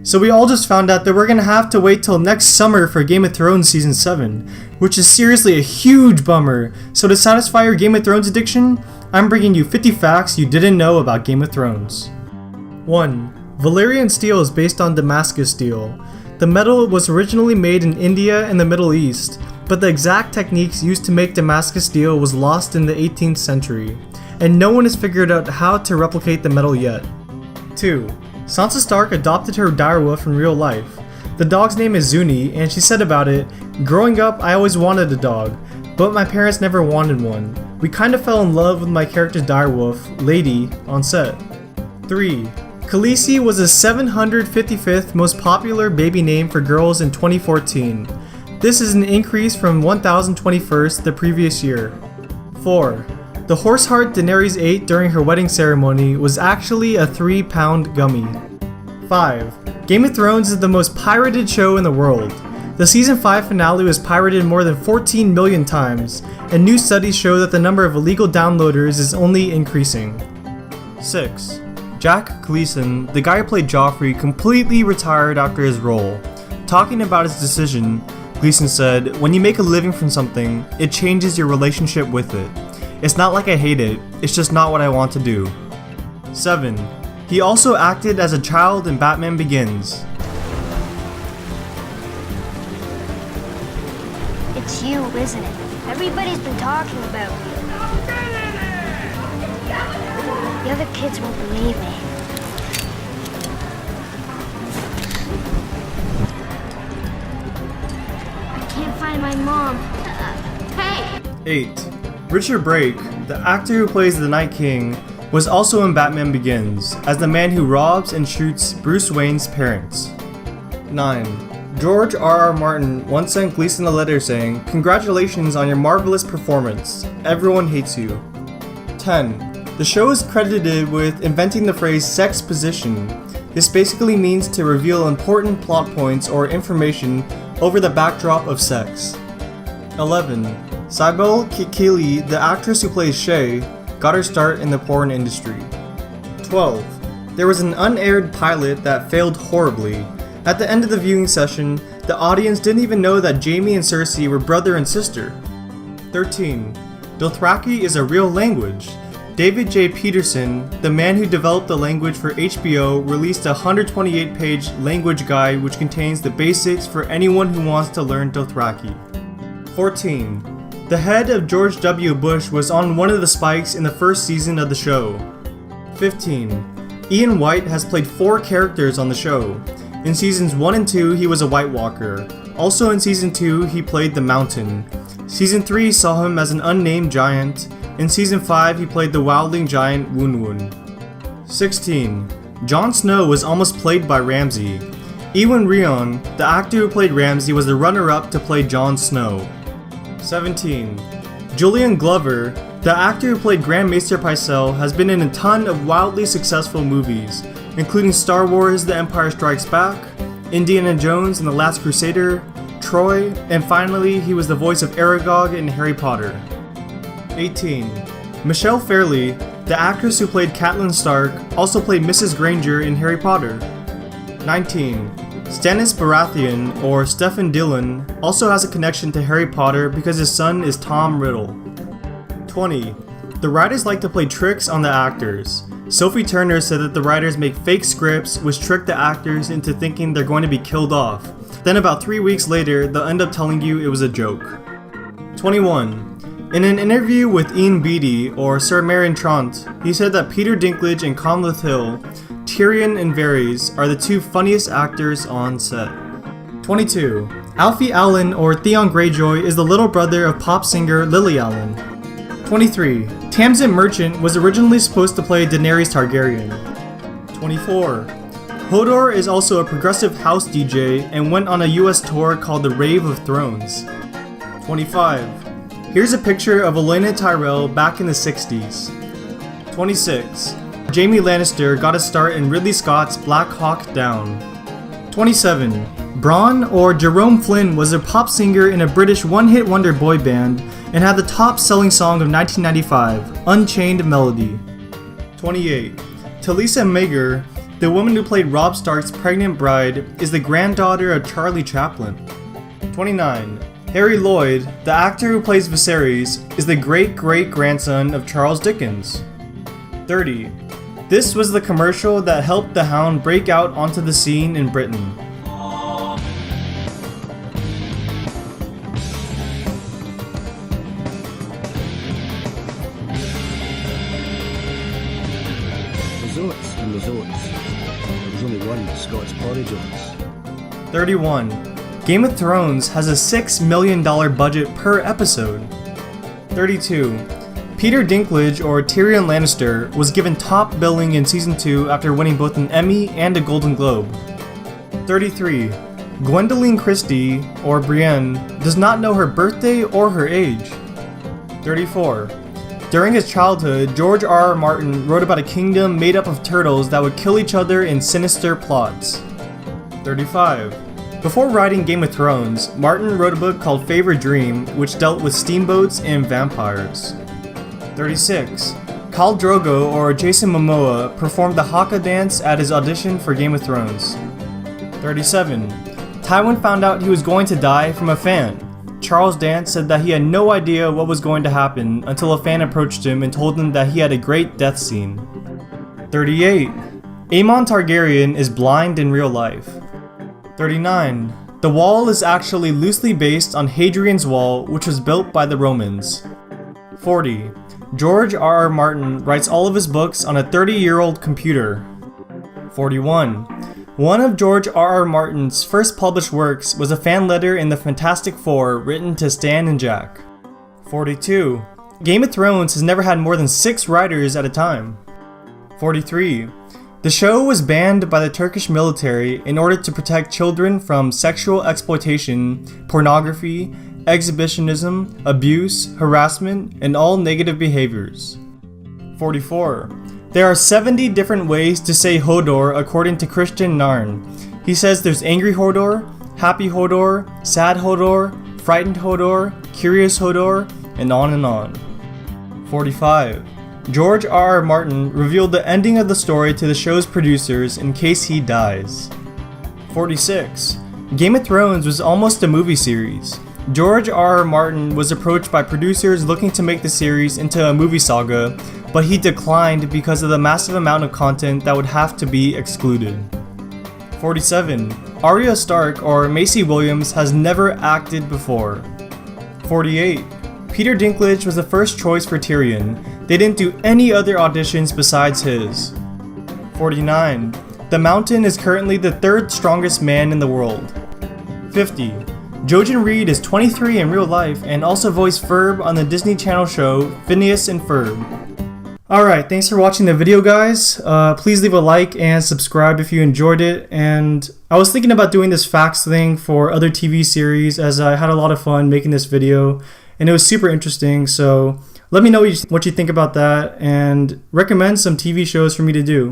So we all just found out that we're gonna have to wait till next summer for Game of Thrones Season 7, which is seriously a huge bummer. So to satisfy your Game of Thrones addiction, I'm bringing you 50 facts you didn't know about Game of Thrones. 1. Valyrian steel is based on Damascus steel. The metal was originally made in India and the Middle East, but the exact techniques used to make Damascus steel was lost in the 18th century, and no one has figured out how to replicate the metal yet. 2. Sansa Stark adopted her direwolf in real life. The dog's name is Zuni, and she said about it, "Growing up, I always wanted a dog, but my parents never wanted one. We kind of fell in love with my character's direwolf, Lady, on set." 3. Khaleesi was the 755th most popular baby name for girls in 2014. This is an increase from 1021st the previous year. 4. The horse heart Daenerys ate during her wedding ceremony was actually a 3-pound gummy. 5. Game of Thrones is the most pirated show in the world. The season 5 finale was pirated more than 14 million times, and new studies show that the number of illegal downloaders is only increasing. 6. Jack Gleeson, the guy who played Joffrey, completely retired after his role. Talking about his decision, Gleeson said, "When you make a living from something, it changes your relationship with it. It's not like I hate it, it's just not what I want to do." 7. He also acted as a child in Batman Begins. It's you, isn't it? Everybody's been talking about you. The other kids won't believe me. I can't find my mom. Hey! 8. Richard Brake, the actor who plays the Night King, was also in Batman Begins, as the man who robs and shoots Bruce Wayne's parents. 9. George R.R. Martin once sent Gleeson a letter saying, "Congratulations on your marvelous performance. Everyone hates you." 10. The show is credited with inventing the phrase sex position. This basically means to reveal important plot points or information over the backdrop of sex. 11. Cybele Kekili, the actress who plays Shay, got her start in the porn industry. 12. There was an unaired pilot that failed horribly. At the end of the viewing session, the audience didn't even know that Jaime and Cersei were brother and sister. 13. Dothraki is a real language. David J. Peterson, the man who developed the language for HBO, released a 128-page language guide which contains the basics for anyone who wants to learn Dothraki. 14. The head of George W. Bush was on one of the spikes in the first season of the show. 15. Ian White has played 4 characters on the show. In seasons 1 and 2, he was a White Walker. Also in season 2, he played the Mountain. Season 3 saw him as an unnamed giant. In season 5, he played the wildling giant Woon Woon. 16. Jon Snow was almost played by Ramsay. Ewan Rheon, the actor who played Ramsay, was the runner-up to play Jon Snow. 17. Julian Glover, the actor who played Grand Maester Pycelle, has been in a ton of wildly successful movies, including Star Wars The Empire Strikes Back, Indiana Jones and the Last Crusader, Troy, and finally he was the voice of Aragog in Harry Potter. 18. Michelle Fairley, the actress who played Catelyn Stark, also played Mrs. Granger in Harry Potter. 19. Stannis Baratheon, or Stephen Dillon, also has a connection to Harry Potter because his son is Tom Riddle. 20. The writers like to play tricks on the actors. Sophie Turner said that the writers make fake scripts which trick the actors into thinking they're going to be killed off. Then about 3 weeks later, they'll end up telling you it was a joke. 21. In an interview with Ian Beattie, or Sir Meryn Trant, he said that Peter Dinklage and Conleth Hill, Tyrion and Varys, are the 2 funniest actors on set. 22. Alfie Allen, or Theon Greyjoy, is the little brother of pop singer Lily Allen. 23. Tamsin Merchant was originally supposed to play Daenerys Targaryen. 24. Hodor is also a progressive house DJ and went on a US tour called the Rave of Thrones. 25. Here's a picture of Olenna Tyrell back in the 60s. 26. Jaime Lannister got a start in Ridley Scott's Black Hawk Down. 27. Bronn, or Jerome Flynn, was a pop singer in a British one-hit wonder boy band and had the top-selling song of 1995, Unchained Melody. 28. Talisa Mager, The woman who played Robb Stark's pregnant bride is the granddaughter of Charlie Chaplin. 29. Harry Lloyd, the actor who plays Viserys, is the great-great-grandson of Charles Dickens. 30. This was the commercial that helped the Hound break out onto the scene in Britain. There's oats and there's oats. There's only one Scots porridge oats. 31. Game of Thrones has a $6 million budget per episode. 32. Peter Dinklage, or Tyrion Lannister, was given top billing in Season 2 after winning both an Emmy and a Golden Globe. 33. Gwendoline Christie, or Brienne, does not know her birthday or her age. 34. During his childhood, George R.R. Martin wrote about a kingdom made up of turtles that would kill each other in sinister plots. 35. Before writing Game of Thrones, Martin wrote a book called Favorite Dream, which dealt with steamboats and vampires. 36. Khal Drogo, or Jason Momoa, performed the Haka dance at his audition for Game of Thrones. 37. Tywin found out he was going to die from a fan. Charles Dance said that he had no idea what was going to happen until a fan approached him and told him that he had a great death scene. 38. Aemon Targaryen is blind in real life. 39. The wall is actually loosely based on Hadrian's Wall, which was built by the Romans. 40. George R.R. Martin writes all of his books on a 30-year-old computer. 41. One of George R.R. Martin's first published works was a fan letter in the Fantastic Four written to Stan and Jack. 42. Game of Thrones has never had more than 6 writers at a time. 43. The show was banned by the Turkish military in order to protect children from sexual exploitation, pornography, exhibitionism, abuse, harassment, and all negative behaviors. 44. There are 70 different ways to say Hodor according to Christian Narn. He says there's angry Hodor, happy Hodor, sad Hodor, frightened Hodor, curious Hodor, and on and on. 45. George R.R. Martin revealed the ending of the story to the show's producers in case he dies. 46. Game of Thrones was almost a movie series. George R.R. Martin was approached by producers looking to make the series into a movie saga, but he declined because of the massive amount of content that would have to be excluded. 47. Arya Stark, or Maisie Williams, has never acted before. 48. Peter Dinklage was the first choice for Tyrion. They didn't do any other auditions besides his. 49. The Mountain is currently the 3rd strongest man in the world. 50. Jojen Reed is 23 in real life and also voiced Ferb on the Disney Channel show Phineas and Ferb. Alright, thanks for watching the video, guys. Please leave a like and subscribe if you enjoyed it. And I was thinking about doing this facts thing for other TV series, as I had a lot of fun making this video and it was super interesting. So let me know what you think about that and recommend some TV shows for me to do.